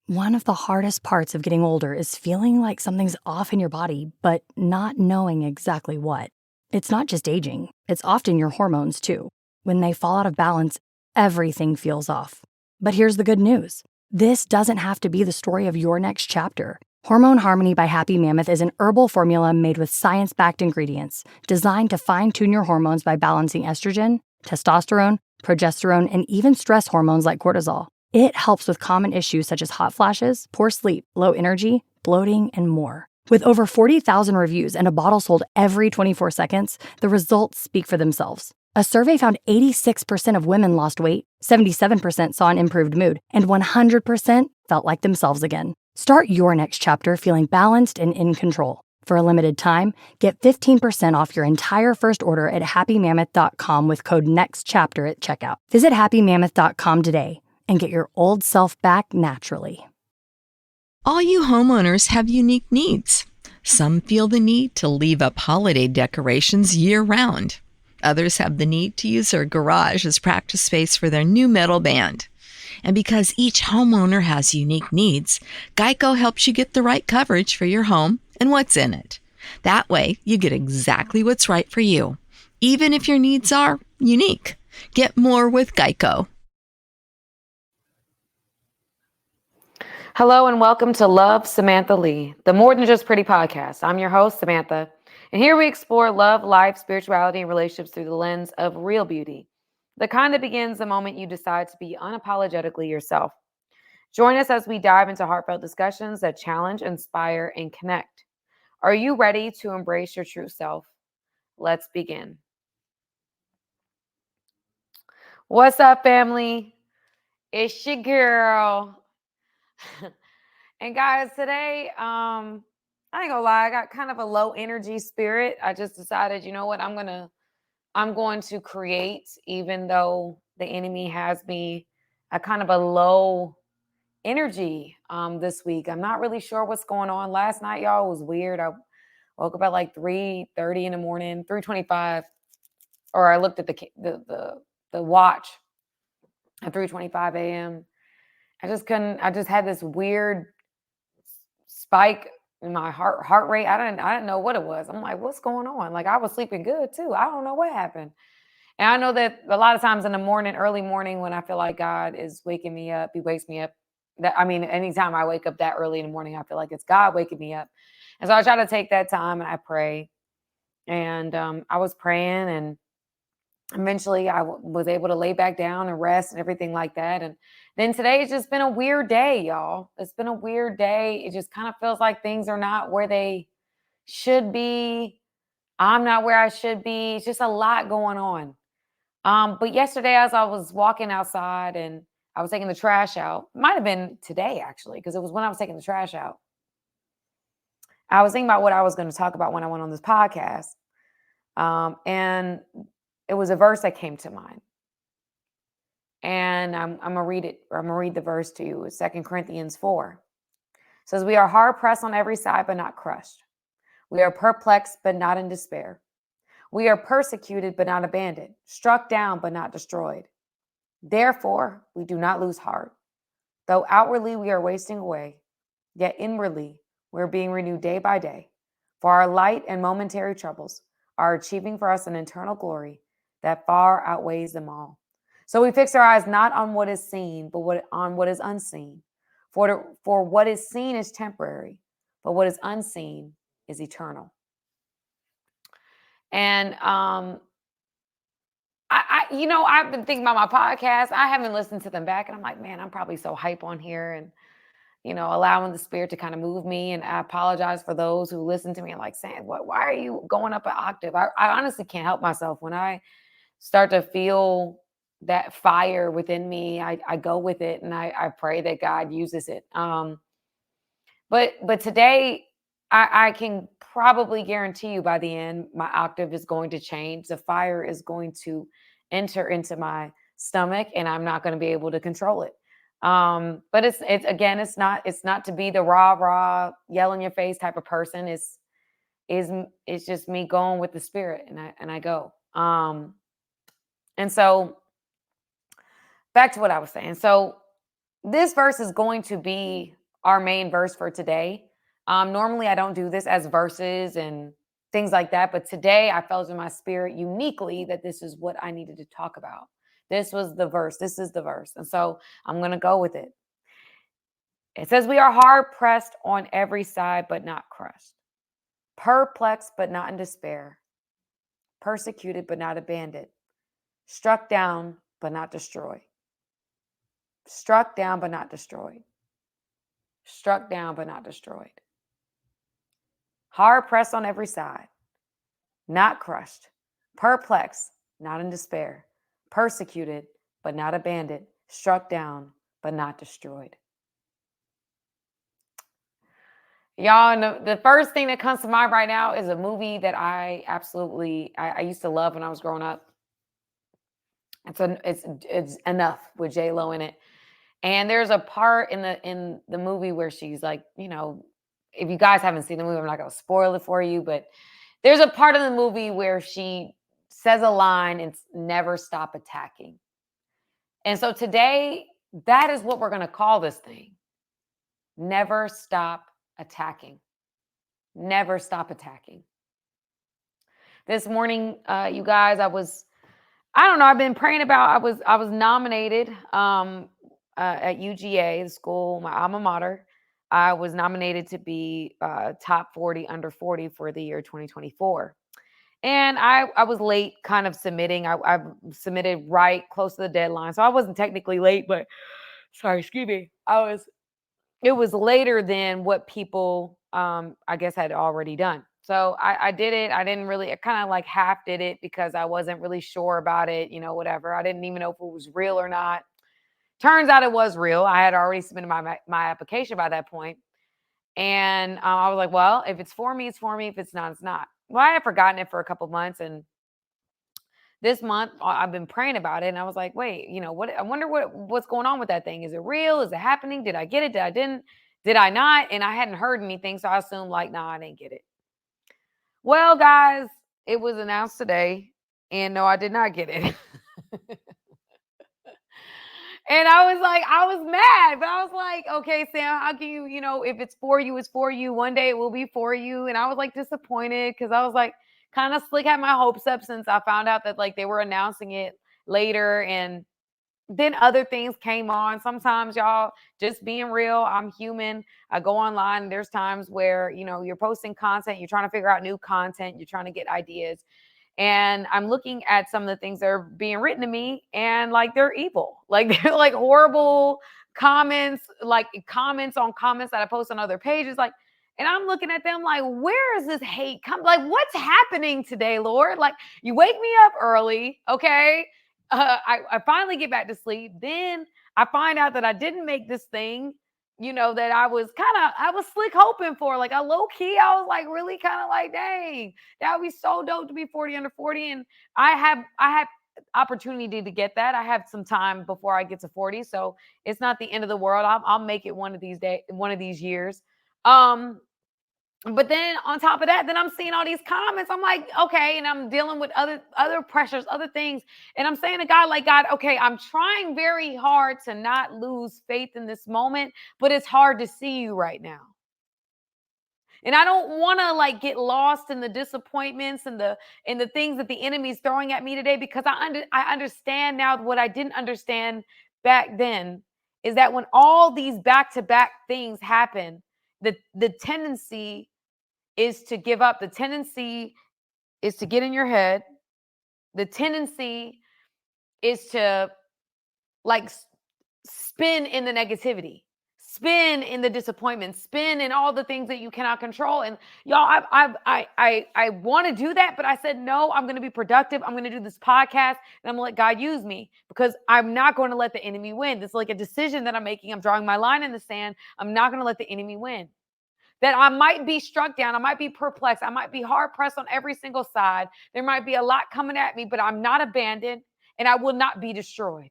One of the hardest parts of getting older is feeling like something's off in your body, but not knowing exactly what. It's not just aging, it's often your hormones too. When they fall out of balance, everything feels off. But here's the good news. This doesn't have to be the story of your next chapter. Hormone Harmony by Happy Mammoth is an herbal formula made with science-backed ingredients designed to fine-tune your hormones by balancing estrogen, testosterone, progesterone, and even stress hormones like cortisol. It helps with common issues such as hot flashes, poor sleep, low energy, bloating, and more. With over 40,000 reviews and a bottle sold every 24 seconds, the results speak for themselves. A survey found 86% of women lost weight, 77% saw an improved mood, and 100% felt like themselves again. Start your next chapter feeling balanced and in control. For a limited time, get 15% off your entire first order at happymammoth.com with code NEXTCHAPTER at checkout. Visit happymammoth.com today and get your old self back naturally. All you homeowners have unique needs. Some feel the need to leave up holiday decorations year-round. Others have the need to use their garage as practice space for their new metal band. And because each homeowner has unique needs, Geico helps you get the right coverage for your home and what's in it. That way, you get exactly what's right for you, even if your needs are unique. Get more with Geico. Hello and welcome to Love, Samantha Lee, the More Than Just Pretty podcast. I'm your host, Samantha, and here we explore love, life, spirituality, and relationships through the lens of real beauty, the kind that begins the moment you decide to be unapologetically yourself. Join us as we dive into heartfelt discussions that challenge, inspire, and connect. Are you ready to embrace your true self? Let's begin. What's up, family? It's your girl. And guys, today, I ain't gonna lie, I got kind of a low energy spirit. I just decided, you know what, I'm going to create, even though the enemy has me at kind of a low energy this week. I'm not really sure what's going on. Last night, y'all, was weird. I woke up at like 3:30 in the morning, 3:25, or I looked at the watch at 3:25 a.m. I just had this weird spike in my heart rate. I didn't know what it was. I'm like, what's going on? Like, I was sleeping good too. I don't know what happened. And I know that a lot of times in the morning, early morning, when I feel like God is waking me up, he wakes me up. Anytime I wake up that early in the morning, I feel like it's God waking me up. And so I try to take that time and I pray. And I was praying, and eventually I was able to lay back down and rest and everything like that. And then today has just been a weird day, y'all. It's been a weird day. It just kind of feels like things are not where they should be. I'm not where I should be. It's just a lot going on. But yesterday, as I was walking outside and I was taking the trash out, might have been today actually, because it was when I was taking the trash out. I was thinking about what I was going to talk about when I went on this podcast. And it was a verse that came to mind. And I'm going to read it, or I'm going to read the verse to you. It's 2 Corinthians 4. It says, "We are hard pressed on every side, but not crushed. We are perplexed, but not in despair. We are persecuted, but not abandoned. Struck down, but not destroyed. Therefore, we do not lose heart. Though outwardly we are wasting away, yet inwardly we are being renewed day by day. For our light and momentary troubles are achieving for us an eternal glory that far outweighs them all. So we fix our eyes not on what is seen, but on what is unseen. For what is seen is temporary, but what is unseen is eternal." And I've been thinking about my podcast. I haven't listened to them back, and I'm like, man, I'm probably so hype on here, and allowing the spirit to kind of move me. And I apologize for those who listen to me and like saying, "What? Why are you going up an octave?" I honestly can't help myself. When I start to feel that fire within me, I go with it, and I pray that God uses it. But today, I can probably guarantee you by the end, my octave is going to change. The fire is going to enter into my stomach, and I'm not going to be able to control it. But it's not to be the rah yell in your face type of person. It's just me going with the spirit, and I go. And so back to what I was saying. So This verse is going to be our main verse for today. Normally, I don't do this as verses and things like that, but today I felt in my spirit uniquely that this is what I needed to talk about. This was the verse. This is the verse. And so I'm going to go with it. It says, "We are hard pressed on every side, but not crushed, perplexed, but not in despair, persecuted, but not abandoned, struck down, but not destroyed, struck down, but not destroyed, struck down, but not destroyed. Hard pressed on every side, not crushed, perplexed, not in despair, persecuted, but not abandoned, struck down, but not destroyed." Y'all know the first thing that comes to mind right now is a movie that I used to love when I was growing up. It's Enough with J Lo in it. And there's a part in the movie where she's like, if you guys haven't seen the movie, I'm not gonna spoil it for you, but there's a part of the movie where she says a line, "It's never stop attacking." And so today, that is what we're gonna call this thing. Never stop attacking. Never stop attacking. This morning, you guys, I don't know, I've been praying about, I was nominated at UGA, the school, my alma mater. I was nominated to be top 40 under 40 for the year 2024. And I was late kind of submitting. I submitted right close to the deadline. So I wasn't technically late, but sorry, excuse me. It was later than what people I guess had already done. So I did it. I kind of like half did it because I wasn't really sure about it, whatever. I didn't even know if it was real or not. Turns out it was real. I had already submitted my application by that point. And I was like, well, if it's for me, it's for me. If it's not, it's not. Well, I had forgotten it for a couple months. And this month I've been praying about it. And I was like, wait, what? I wonder what's going on with that thing. Is it real? Is it happening? Did I get it? Did I didn't? Did I not? And I hadn't heard anything. So I assumed like, no, I didn't get it. Well, guys, it was announced today. And no, I did not get it. And I was mad, but I was like, okay, Sam, how can you, if it's for you, it's for you. One day it will be for you. And I was like disappointed because I was like kind of slick had my hopes up since I found out that like they were announcing it later. And then other things came on. Sometimes, y'all, just being real, I'm human. I go online. There's times where, you're posting content, you're trying to figure out new content, you're trying to get ideas. And I'm looking at some of the things that are being written to me, and like they're evil. Like they're like horrible comments, like comments on comments that I post on other pages. Like, and I'm looking at them like, where is this hate come? Like, what's happening today, Lord? Like, you wake me up early, okay? I finally get back to sleep. Then I find out that I didn't make this thing, that I was slick hoping for. Like a low key, I was like really kind of like, dang, that would be so dope to be 40 under 40. And I have opportunity to get that. I have some time before I get to 40. So it's not the end of the world. I'll make it one of these days, one of these years. But then on top of that, then I'm seeing all these comments. I'm like, okay, and I'm dealing with other pressures, other things. And I'm saying to God, like, God, okay, I'm trying very hard to not lose faith in this moment, but it's hard to see you right now. And I don't want to like get lost in the disappointments and the things that the enemy is throwing at me today, because I understand now what I didn't understand back then is that when all these back-to-back things happen, the tendency is to give up. The tendency is to get in your head. The tendency is to like spin in the negativity, spin in the disappointment, spin in all the things that you cannot control. And y'all, I want to do that, but I said no. I'm going to be productive. I'm going to do this podcast, and I'm going to let God use me, because I'm not going to let the enemy win. This is like a decision that I'm making. I'm drawing my line in the sand. I'm not going to let the enemy win. That I might be struck down. I might be perplexed. I might be hard pressed on every single side. There might be a lot coming at me, but I'm not abandoned, and I will not be destroyed.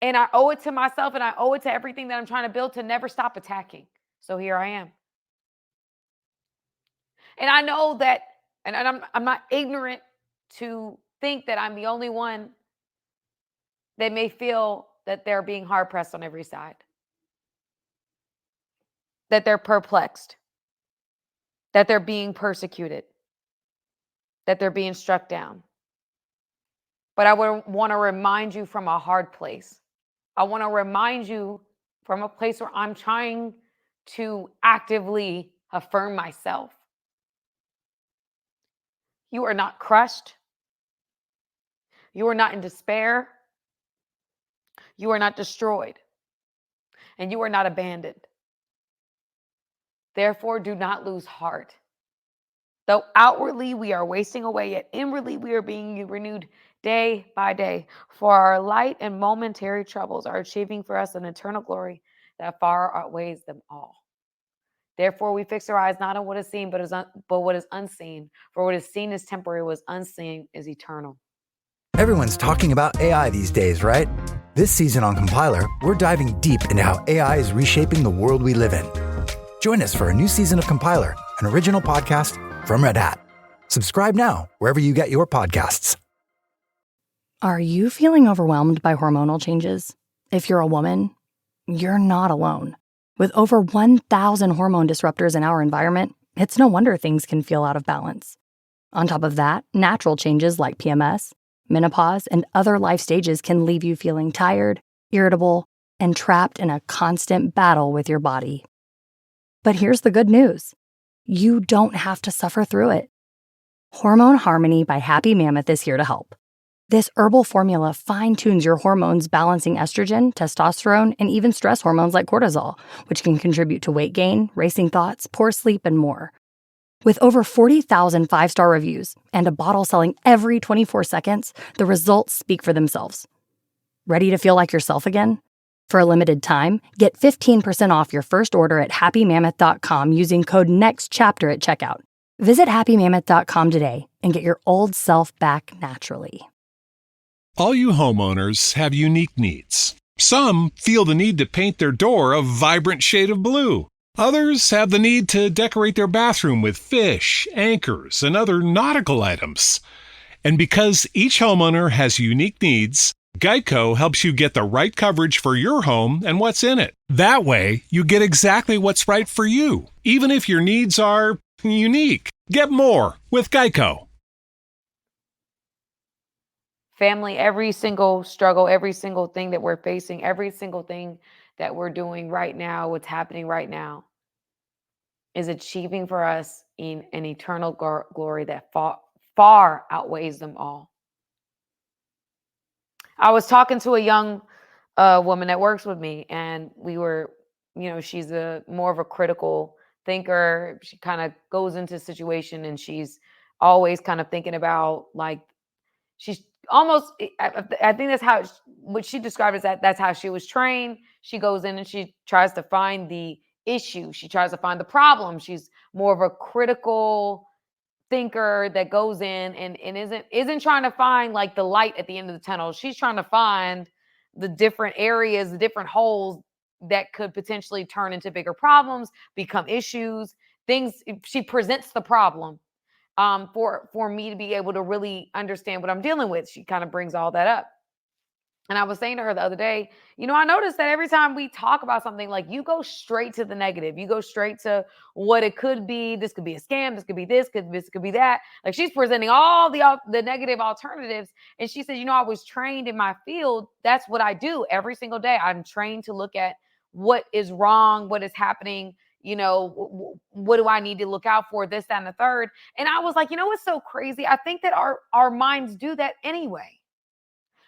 And I owe it to myself, and I owe it to everything that I'm trying to build to never stop attacking. So here I am. And I know that, and I'm not ignorant to think that I'm the only one that may feel that they're being hard pressed on every side, that they're perplexed, that they're being persecuted, that they're being struck down. But I would want to remind you from a hard place. I want to remind you from a place where I'm trying to actively affirm myself. You are not crushed. You are not in despair. You are not destroyed. And you are not abandoned. Therefore, do not lose heart. Though outwardly we are wasting away, yet inwardly we are being renewed day by day. For our light and momentary troubles are achieving for us an eternal glory that far outweighs them all. Therefore, we fix our eyes not on what is seen, but what is unseen. For what is seen is temporary, what is unseen is eternal. Everyone's talking about AI these days, right? This season on Compiler, we're diving deep into how AI is reshaping the world we live in. Join us for a new season of Compiler, an original podcast from Red Hat. Subscribe now wherever you get your podcasts. Are you feeling overwhelmed by hormonal changes? If you're a woman, you're not alone. With over 1,000 hormone disruptors in our environment, it's no wonder things can feel out of balance. On top of that, natural changes like PMS, menopause, and other life stages can leave you feeling tired, irritable, and trapped in a constant battle with your body. But here's the good news. You don't have to suffer through it. Hormone Harmony by Happy Mammoth is here to help. This herbal formula fine-tunes your hormones, balancing estrogen, testosterone, and even stress hormones like cortisol, which can contribute to weight gain, racing thoughts, poor sleep, and more. With over 40,000 five-star reviews and a bottle selling every 24 seconds, the results speak for themselves. Ready to feel like yourself again? For a limited time, get 15% off your first order at happymammoth.com using code NEXTCHAPTER at checkout. Visit happymammoth.com today and get your old self back naturally. All you homeowners have unique needs. Some feel the need to paint their door a vibrant shade of blue. Others have the need to decorate their bathroom with fish, anchors, and other nautical items. And because each homeowner has unique needs, Geico helps you get the right coverage for your home and what's in it. That way, you get exactly what's right for you, even if your needs are unique. Get more with Geico. Family, every single struggle, every single thing that we're facing, every single thing that we're doing right now, what's happening right now, is achieving for us in an eternal glory that far outweighs them all. I was talking to a young woman that works with me, and we were, she's more of a critical thinker. She kind of goes into a situation and she's always kind of thinking about, like, she's almost, I think that's how, what she described is that's how she was trained. She goes in and she tries to find the issue. She tries to find the problem. She's more of a critical thinker that goes in and isn't trying to find like the light at the end of the tunnel. She's trying to find the different areas, the different holes that could potentially turn into bigger problems, become issues, things. She presents the problem for me to be able to really understand what I'm dealing with. She kind of brings all that up. And I was saying to her the other day, I noticed that every time we talk about something, like, you go straight to the negative. You go straight to what it could be. This could be a scam. This could be this. This could be that. Like, she's presenting all the negative alternatives. And she said, I was trained in my field. That's what I do every single day. I'm trained to look at what is wrong, what is happening. What do I need to look out for? This, that, and the third. And I was like, what's so crazy? I think that our minds do that anyway.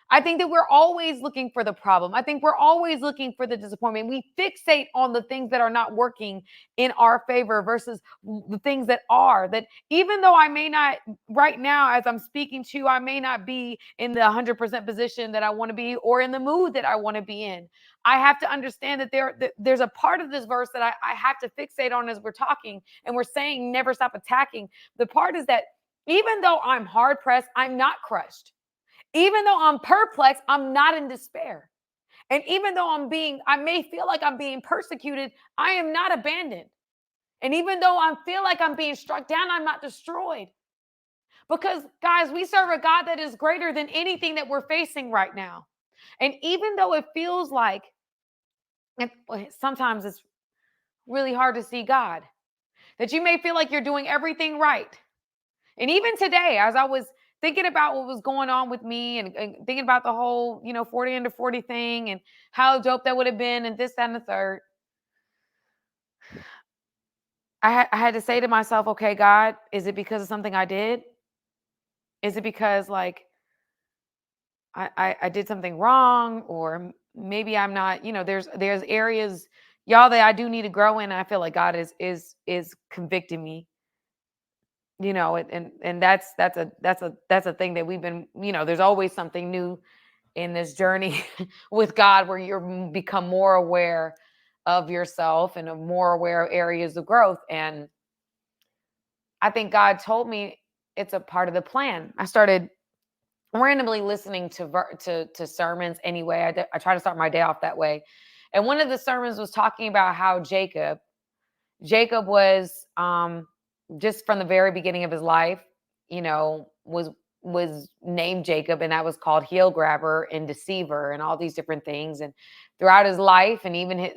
I think that we're always looking for the problem. I think we're always looking for the disappointment. We fixate on the things that are not working in our favor versus the things that are. That even though I may not, right now, as I'm speaking to you, I may not be in the 100% position that I want to be, or in the mood that I want to be in. I have to understand that there's a part of this verse that I have to fixate on as we're talking, and we're saying never stop attacking. The part is that even though I'm hard pressed, I'm not crushed. Even though I'm perplexed, I'm not in despair. And even though I may feel like I'm being persecuted, I am not abandoned. And even though I feel like I'm being struck down, I'm not destroyed. Because, guys, we serve a God that is greater than anything that we're facing right now. And even though it feels like sometimes it's really hard to see God, that you may feel like you're doing everything right. And even today, as I was thinking about what was going on with me and thinking about the whole, 40 under 40 thing and how dope that would have been and this, that, and the third, I had to say to myself, okay, God, is it because of something I did? Is it because like I did something wrong, or maybe I'm not, there's areas, y'all, that I do need to grow in. And I feel like God is convicting me, and that's a thing that we've been, there's always something new in this journey with God, where you become more aware of yourself and more aware of areas of growth. And I think God told me it's a part of the plan. I started randomly listening to sermons anyway. I try to start my day off that way. And one of the sermons was talking about how Jacob was, just from the very beginning of his life, was named Jacob, and that was called heel grabber and deceiver and all these different things. And throughout his life, and even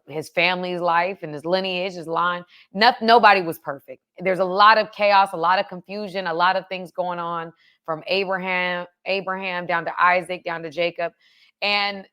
his family's life and his lineage, his line, nobody was perfect. There's a lot of chaos, a lot of confusion, a lot of things going on, from Abraham down to Isaac, down to Jacob. And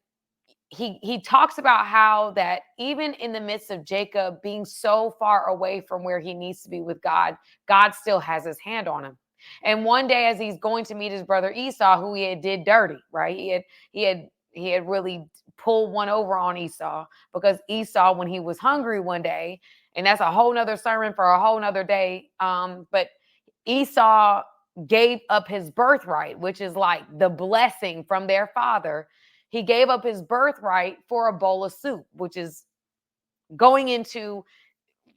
he talks about how that even in the midst of Jacob being so far away from where he needs to be with God, God still has his hand on him. And one day, as he's going to meet his brother Esau, who he had did dirty, right? He had really pulled one over on Esau, because Esau, when he was hungry one day, and that's a whole nother sermon for a whole nother day. But Esau gave up his birthright, which is like the blessing from their father. He gave up his birthright for a bowl of soup, which is going into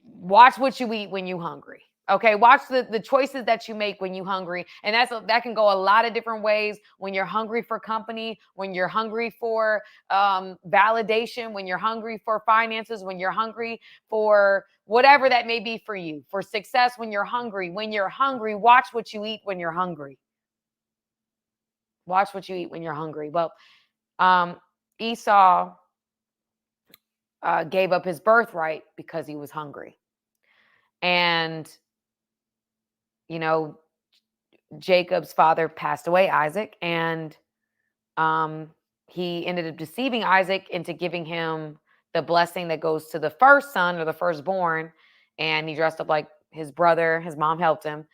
watch what you eat when you're hungry. Okay, watch the choices that you make when you're hungry. And that can go a lot of different ways. When you're hungry for company, when you're hungry for validation, when you're hungry for finances, when you're hungry for whatever that may be for you, for success, when you're hungry, watch what you eat when you're hungry. Watch what you eat when you're hungry. Well, Esau gave up his birthright because he was hungry. And, Jacob's father passed away, Isaac, and he ended up deceiving Isaac into giving him the blessing that goes to the first son, or the firstborn. And he dressed up like his brother. His mom helped him,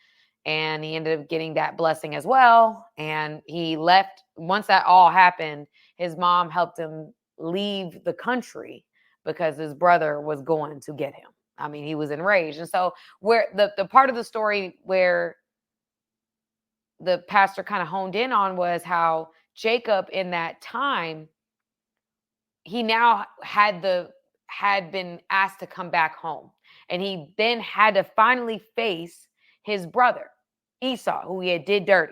and he ended up getting that blessing as well. And he left. Once that all happened, his mom helped him leave the country because his brother was going to get him. I mean, he was enraged. And so where the part of the story where the pastor kind of honed in on was how Jacob, in that time, he now had been asked to come back home. And he then had to finally face his brother, Esau, who he had did dirty.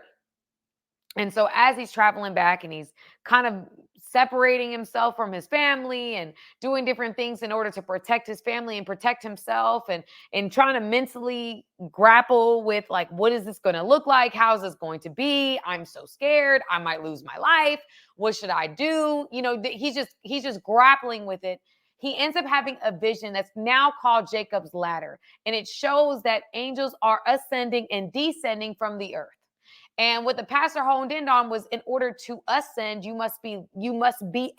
And so as he's traveling back, and he's kind of separating himself from his family and doing different things in order to protect his family and protect himself, and trying to mentally grapple with, like, what is this going to look like? How's this going to be? I'm so scared. I might lose my life. What should I do? He's just grappling with it. He ends up having a vision that's now called Jacob's ladder. And it shows that angels are ascending and descending from the earth. And what the pastor honed in on was, in order to ascend, you must be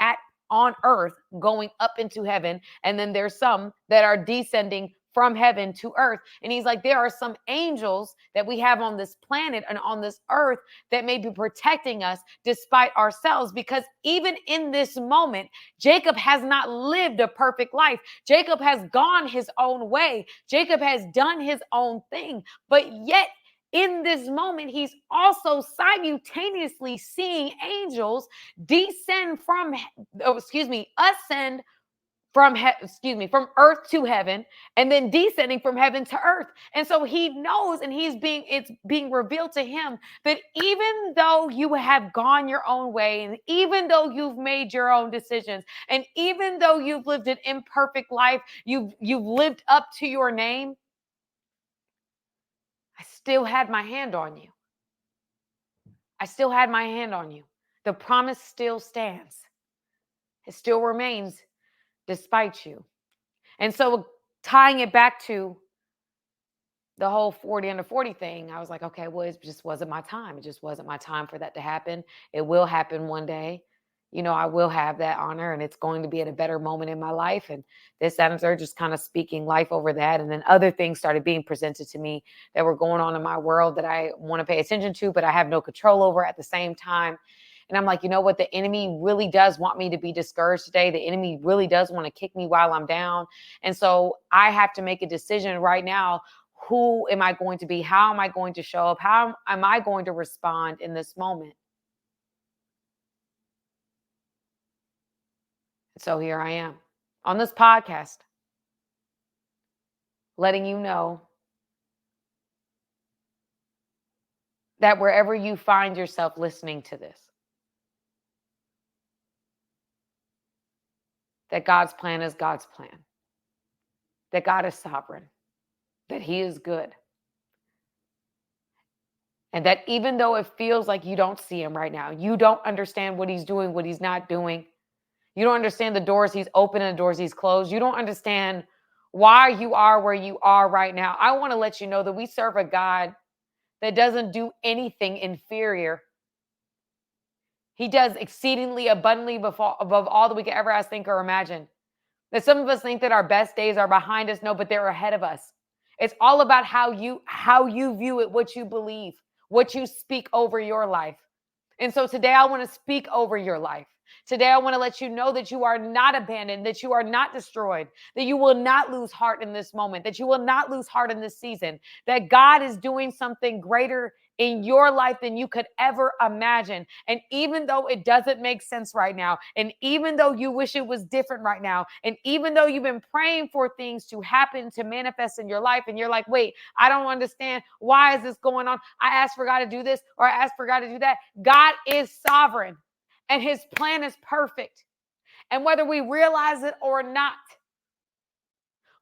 on earth, going up into heaven. And then there's some that are descending from heaven to earth. And he's like, there are some angels that we have on this planet and on this earth that may be protecting us despite ourselves. Because even in this moment, Jacob has not lived a perfect life. Jacob has gone his own way. Jacob has done his own thing. But yet, in this moment, he's also simultaneously seeing angels ascend from earth to heaven, and then descending from heaven to earth. And so he knows, and it's being revealed to him, that even though you have gone your own way, and even though you've made your own decisions, and even though you've lived an imperfect life, you've lived up to your name, I still had my hand on you. I still had my hand on you. The promise still stands. It still remains despite you. And so tying it back to the whole 40 under 40 thing, I was like, okay, well, it just wasn't my time. It just wasn't my time for that to happen. It will happen one day. I will have that honor, and it's going to be at a better moment in my life. And this, that, and third, just kind of speaking life over that. And then other things started being presented to me that were going on in my world that I want to pay attention to, but I have no control over at the same time. And I'm like, you know what? The enemy really does want me to be discouraged today. The enemy really does want to kick me while I'm down. And so I have to make a decision right now. Who am I going to be? How am I going to show up? How am I going to respond in this moment? So here I am on this podcast, letting you know that wherever you find yourself listening to this, that God's plan is God's plan, that God is sovereign, that He is good. And that even though it feels like you don't see Him right now, you don't understand what He's doing, what He's not doing, you don't understand the doors He's opened and the doors He's closed, you don't understand why you are where you are right now, I want to let you know that we serve a God that doesn't do anything inferior. He does exceedingly abundantly above all that we could ever ask, think, or imagine. That some of us think that our best days are behind us. No, but they're ahead of us. It's all about how you view it, what you believe, what you speak over your life. And so today I want to speak over your life. Today I want to let you know that you are not abandoned, that you are not destroyed, that you will not lose heart in this moment, that you will not lose heart in this season, that God is doing something greater in your life than you could ever imagine. And even though it doesn't make sense right now, and even though you wish it was different right now, and even though you've been praying for things to happen, to manifest in your life, and you're like, wait, I don't understand. Why is this going on? I asked for God to do this, or I asked for God to do that. God is sovereign, and His plan is perfect. And whether we realize it or not,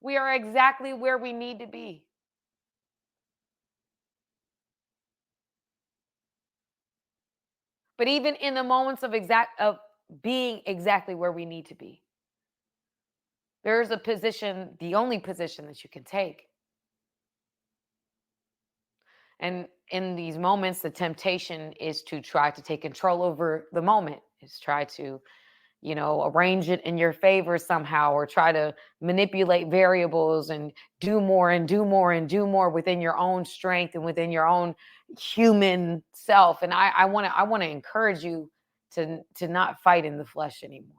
we are exactly where we need to be. But even in the moments of being exactly where we need to be, there's a position, the only position that you can take. And in these moments, the temptation is to try to take control over the moment, is try to, arrange it in your favor somehow, or try to manipulate variables and do more and do more and do more within your own strength and within your own human self. And I want to encourage you to not fight in the flesh anymore.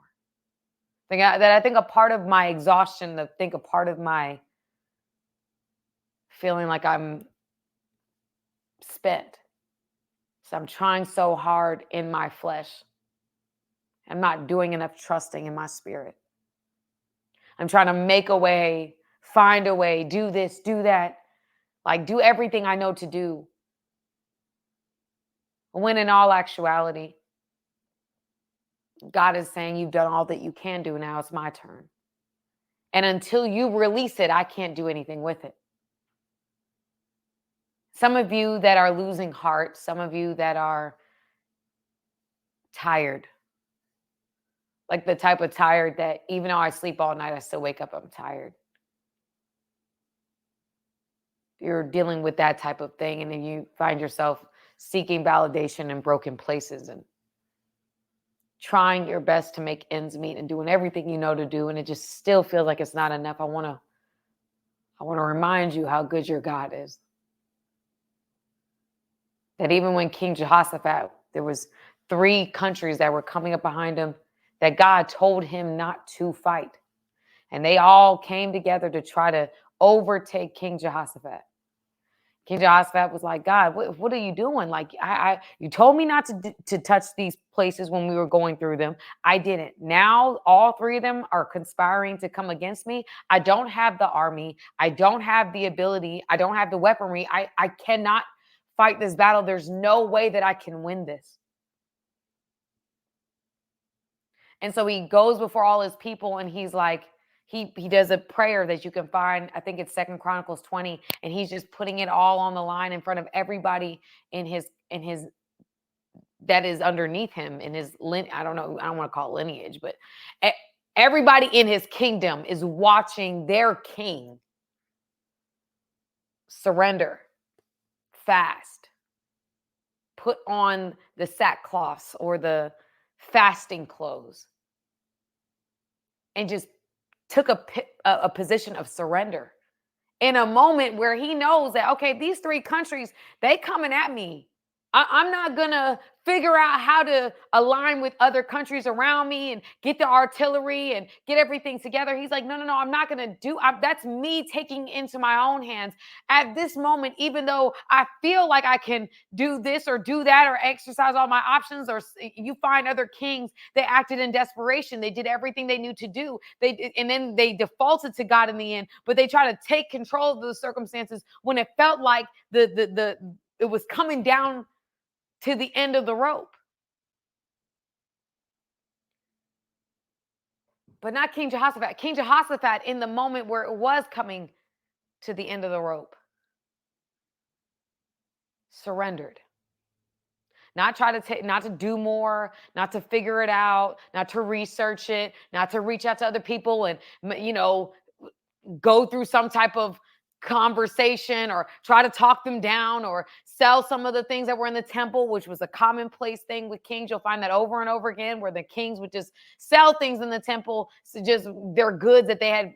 I think a part of my exhaustion, a part of my feeling like I'm spent, so I'm trying so hard in my flesh. I'm not doing enough trusting in my spirit. I'm trying to make a way, find a way, do this, do that, like do everything I know to do. When in all actuality, God is saying, you've done all that you can do. Now it's my turn. And until you release it, I can't do anything with it. Some of you that are losing heart, some of you that are tired, like the type of tired that even though I sleep all night, I still wake up, I'm tired. You're dealing with that type of thing, and then you find yourself seeking validation in broken places and trying your best to make ends meet and doing everything you know to do, and it just still feels like it's not enough. I want to remind you how good your God is. That even when King Jehoshaphat, there was 3 countries that were coming up behind him, that God told him not to fight. And they all came together to try to overtake King Jehoshaphat. King Jehoshaphat was like, God, what are you doing? Like, you told me not to touch these places when we were going through them. I didn't. Now all 3 of them are conspiring to come against me. I don't have the army. I don't have the ability. I don't have the weaponry. I cannot fight this battle. There's no way that I can win this. And so he goes before all his people, and he's like, he does a prayer that you can find, I think it's 2 Chronicles 20, and he's just putting it all on the line in front of everybody in his that is underneath him in his I don't know, I don't want to call it lineage, but everybody in his kingdom is watching their king surrender, fast, put on the sackcloths or the fasting clothes, and just took a position of surrender in a moment where he knows that, okay, these 3 countries, they coming at me. I'm not going to figure out how to align with other countries around me and get the artillery and get everything together. He's like, no, I'm not going to do. That's me taking into my own hands at this moment, even though I feel like I can do this or do that or exercise all my options. Or you find other kings, they acted in desperation. They did everything they knew to do. And then they defaulted to God in the end, but they try to take control of the circumstances when it felt like it was coming down to the end of the rope. But not King Jehoshaphat. King Jehoshaphat, in the moment where it was coming to the end of the rope, surrendered. Not to do more, not to figure it out, not to research it, not to reach out to other people and, go through some type of conversation or try to talk them down or sell some of the things that were in the temple, which was a commonplace thing with kings. You'll find that over and over again, where the kings would just sell things in the temple, so just their goods that they had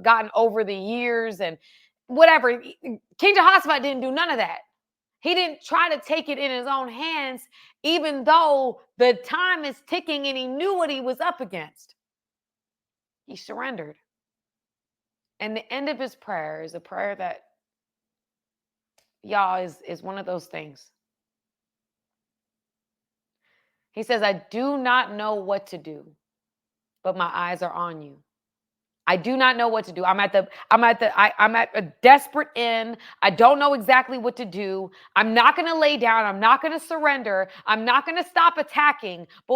gotten over the years and whatever. King Jehoshaphat didn't do none of that. He didn't try to take it in his own hands, even though the time is ticking and he knew what he was up against. He surrendered. And the end of his prayer is a prayer that, y'all, is one of those things. He says, I do not know what to do, but my eyes are on you. I do not know what to do. I'm at a desperate end. I don't know exactly what to do. I'm not going to lay down. I'm not going to surrender. I'm not going to stop attacking. But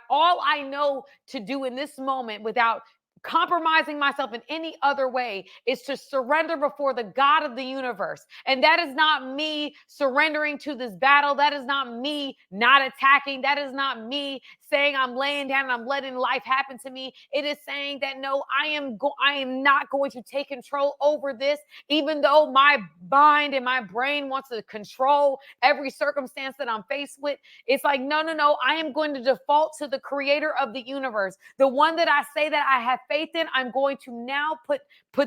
all I know to do in this moment, without compromising myself in any other way, is to surrender before the God of the universe. And that is not me surrendering to this battle. That is not me not attacking. That is not me saying I'm laying down and I'm letting life happen to me. It is saying that, no, I am not going to take control over this, even though my mind and my brain wants to control every circumstance that I'm faced with. It's like, no, I am going to default to the creator of the universe, the one that I say that I have faith in. I'm going to now put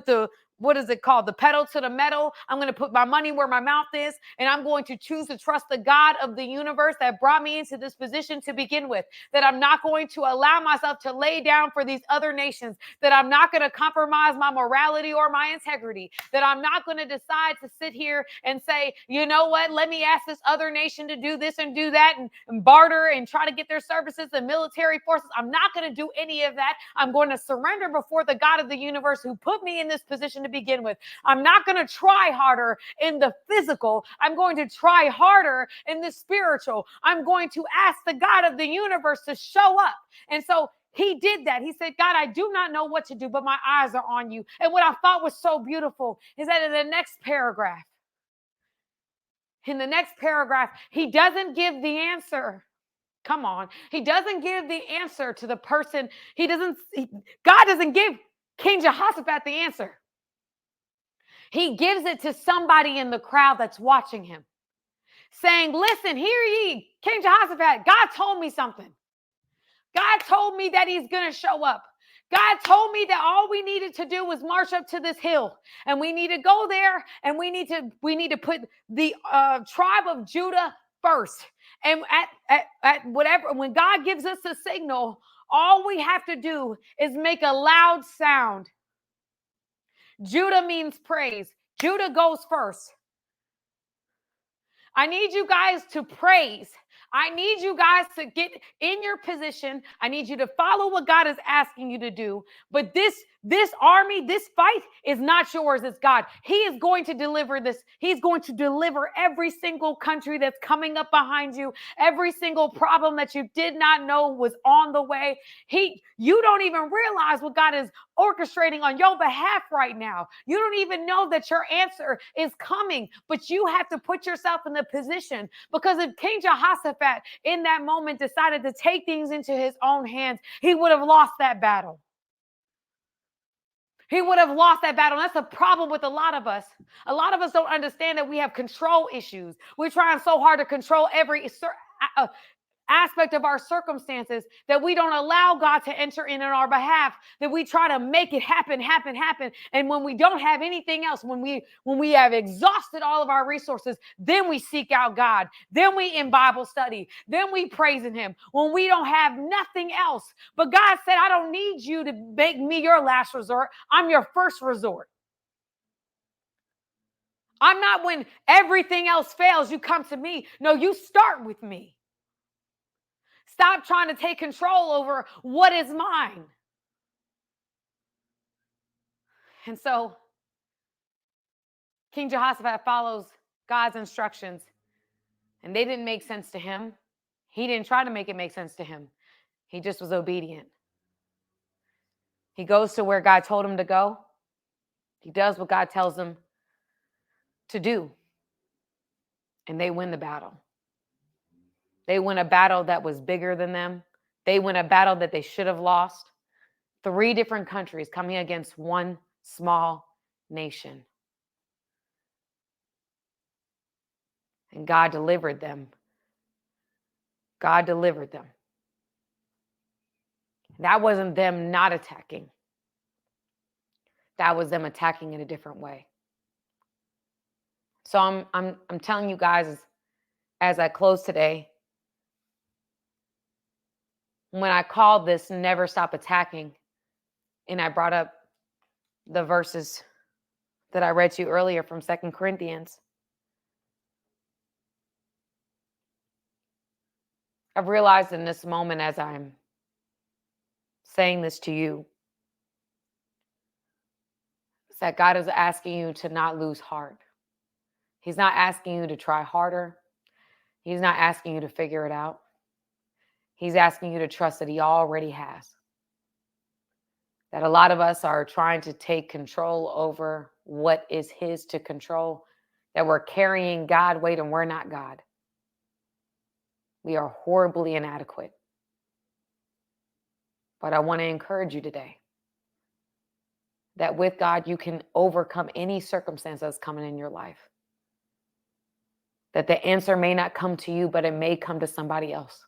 the, what is it called? The pedal to the metal. I'm going to put my money where my mouth is, and I'm going to choose to trust the God of the universe that brought me into this position to begin with, that I'm not going to allow myself to lay down for these other nations, that I'm not going to compromise my morality or my integrity, that I'm not going to decide to sit here and say, you know what, let me ask this other nation to do this and do that and barter and try to get their services and military forces. I'm not going to do any of that. I'm going to surrender before the God of the universe who put me in this position to begin with. I'm not going to try harder in the physical. I'm going to try harder in the spiritual. I'm going to ask the God of the universe to show up. And so he did that. He said, God, I do not know what to do, but my eyes are on you. And what I thought was so beautiful is that in the next paragraph, he doesn't give the answer. Come on. He doesn't give the answer to the person. God doesn't give King Jehoshaphat the answer. He gives it to somebody in the crowd that's watching him, saying, listen, hear ye, King Jehoshaphat, God told me something. God told me that he's going to show up. God told me that all we needed to do was march up to this hill, and we need to go there, and we need to put the tribe of Judah first. And at whatever, when God gives us a signal, all we have to do is make a loud sound. Judah means praise. Judah goes first. I need you guys to praise. I need you guys to get in your position. I need you to follow what God is asking you to do. But this army, this fight is not yours, it's God. He is going to deliver this. He's going to deliver every single country that's coming up behind you, every single problem that you did not know was on the way. You don't even realize what God is orchestrating on your behalf right now. You don't even know that your answer is coming, but you have to put yourself in the position, because if King Jehoshaphat in that moment decided to take things into his own hands, he would have lost that battle. He would have lost that battle. That's a problem with a lot of us. A lot of us don't understand that we have control issues. We're trying so hard to control every aspect of our circumstances that we don't allow God to enter in on our behalf, that we try to make it happen. And when we don't have anything else, when we have exhausted all of our resources, then we seek out God. Then we in Bible study. Then we praising him when we don't have nothing else. But God said, I don't need you to make me your last resort. I'm your first resort. I'm not when everything else fails, you come to me. No, you start with me. Stop trying to take control over what is mine. And so King Jehoshaphat follows God's instructions, and they didn't make sense to him. He didn't try to make it make sense to him. He just was obedient. He goes to where God told him to go. He does what God tells him to do. And they win the battle. They win a battle that was bigger than them. They win a battle that they should have lost. 3 different countries coming against one small nation. And God delivered them. God delivered them. That wasn't them not attacking. That was them attacking in a different way. So I'm telling you guys as I close today, when I called this Never Stop Attacking, and I brought up the verses that I read to you earlier from 2 Corinthians, I've realized in this moment as I'm saying this to you, is that God is asking you to not lose heart. He's not asking you to try harder. He's not asking you to figure it out. He's asking you to trust that he already has. That a lot of us are trying to take control over what is his to control, that we're carrying God weight and we're not God. We are horribly inadequate. But I want to encourage you today that with God, you can overcome any circumstance that's coming in your life. That the answer may not come to you, but it may come to somebody else.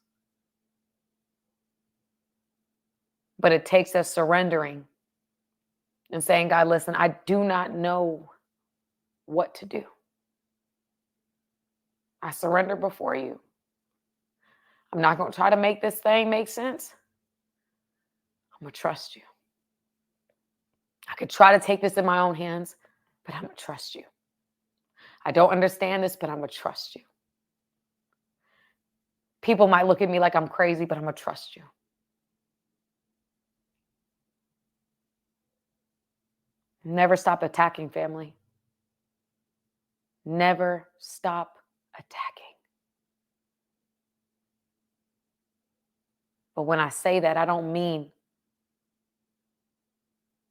But it takes us surrendering and saying, God, listen, I do not know what to do. I surrender before you. I'm not going to try to make this thing make sense. I'm going to trust you. I could try to take this in my own hands, but I'm going to trust you. I don't understand this, but I'm going to trust you. People might look at me like I'm crazy, but I'm going to trust you. Never stop attacking, family. Never stop attacking. But when I say that, I don't mean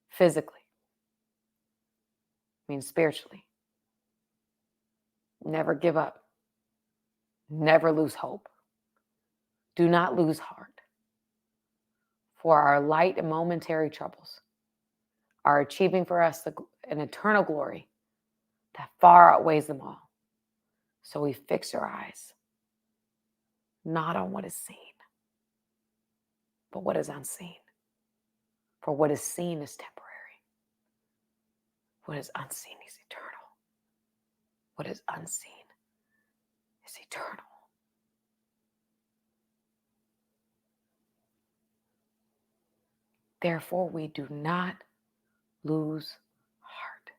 physically. I mean spiritually. Never give up. Never lose hope. Do not lose heart. For our light and momentary troubles are achieving for us an eternal glory that far outweighs them all. So we fix our eyes not on what is seen, but what is unseen. For what is seen is temporary. What is unseen is eternal. What is unseen is eternal. Therefore, we do not lose heart.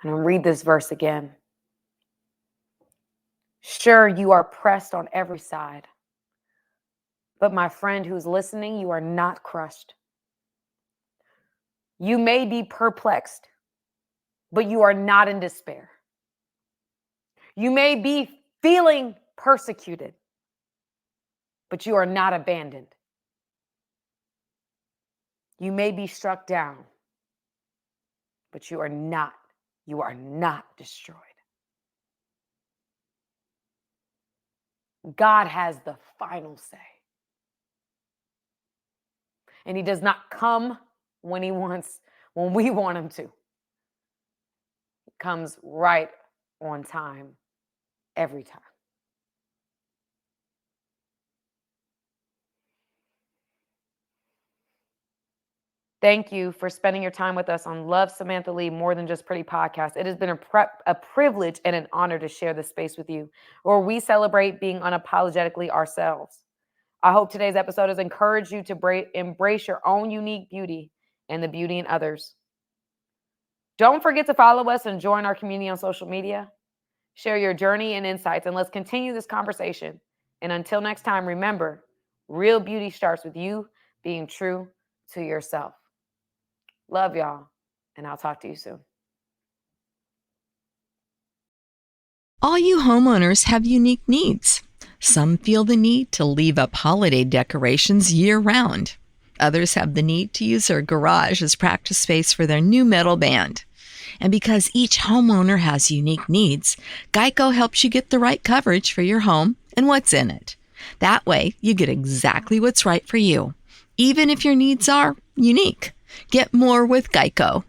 I'm going to read this verse again. Sure, you are pressed on every side. But my friend who's listening, you are not crushed. You may be perplexed, but you are not in despair. You may be feeling persecuted, but you are not abandoned. You may be struck down, but you are not destroyed. God has the final say. And he does not come when we want him to. He comes right on time, every time. Thank you for spending your time with us on Love Samantha Lee More Than Just Pretty podcast. It has been a privilege and an honor to share this space with you, where we celebrate being unapologetically ourselves. I hope today's episode has encouraged you to embrace your own unique beauty and the beauty in others. Don't forget to follow us and join our community on social media. Share your journey and insights, and let's continue this conversation. And until next time, remember, real beauty starts with you being true to yourself. Love y'all, and I'll talk to you soon. All you homeowners have unique needs. Some feel the need to leave up holiday decorations year-round. Others have the need to use their garage as practice space for their new metal band. And because each homeowner has unique needs, Geico helps you get the right coverage for your home and what's in it. That way, you get exactly what's right for you, even if your needs are unique. Get more with Geico.